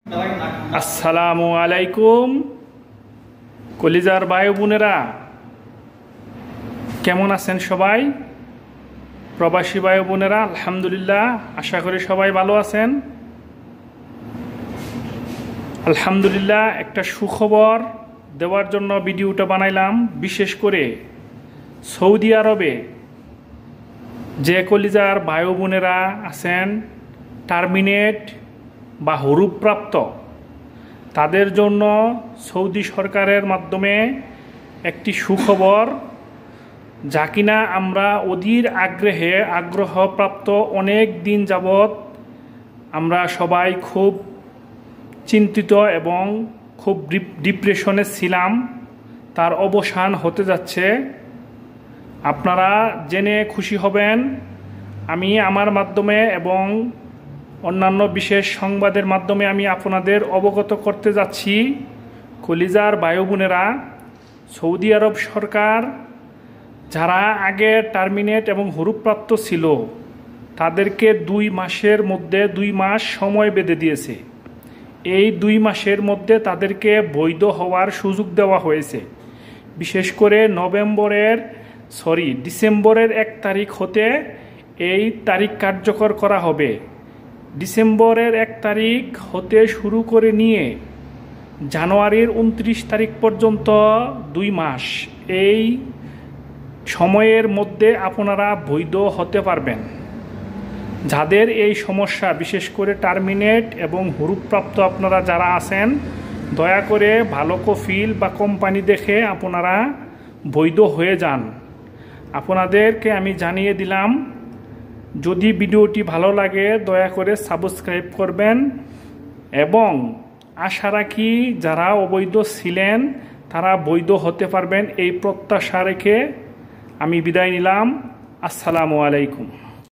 আসসালামু আলাইকুম কলিজার ভাই বোনেরা, কেমন আছেন সবাই? প্রবাসী ভাই বোনেরা, আলহামদুলিল্লাহ, আশা করি সবাই ভালো আছেন। আলহামদুলিল্লাহ, একটা সুখবর দেওয়ার জন্য ভিডিওটা বানাইলাম। বিশেষ করে সৌদি আরবে যে কলিজার ভাই বোনেরা আছেন টার্মিনেট বা হরুপ্রাপ্ত, তাদের জন্য সৌদি সরকারের মাধ্যমে একটি সুখবর, যা কিনা আমরা অধীর আগ্রহপ্রাপ্ত অনেক দিন যাবৎ আমরা সবাই খুব চিন্তিত এবং খুব ডিপ্রেশনে ছিলাম। তার অবসান হতে যাচ্ছে। আপনারা জেনে খুশি হবেন, আমি আমার মাধ্যমে এবং অন্যান্য বিশেষ সংবাদের মাধ্যমে আমি আপনাদের অবগত করতে যাচ্ছি। কলিজার ভাই বোনেরা, সৌদি আরব সরকার যারা আগে টার্মিনেট এবং হরুপ্রাপ্ত ছিল, তাদেরকে 2 মাসের মধ্যে 2 মাস সময় বেঁধে দিয়েছে। এই 2 মাসের মধ্যে তাদেরকে বৈধ হওয়ার সুযোগ দেওয়া হয়েছে। বিশেষ করে ডিসেম্বরের 1 তারিখ হতে এই তারিখ কার্যকর করা হবে। ডিসেম্বরের 1 তারিখ হতে শুরু করে নিয়ে জানুয়ারির 29 তারিখ পর্যন্ত 2 মাস, এই সময়ের মধ্যে আপনারা বৈধ হতে পারবেন। যাদের এই সমস্যা, বিশেষ করে টার্মিনেট এবং হরুপ্রাপ্ত আপনারা যারা আছেন, দয়া করে ভালো কফিল বা কোম্পানি দেখে আপনারা বৈধ হয়ে যান। আপনাদেরকে আমি জানিয়ে দিলাম। যদি ভিডিওটি ভালো লাগে দয়া করে সাবস্ক্রাইব করবেন এবং আশা রাখি যারা অবৈধ ছিলেন তারা বৈধ হতে পারবেন, এই প্রত্যাশা রেখে আমি বিদায় নিলাম। আসসালামু আলাইকুম।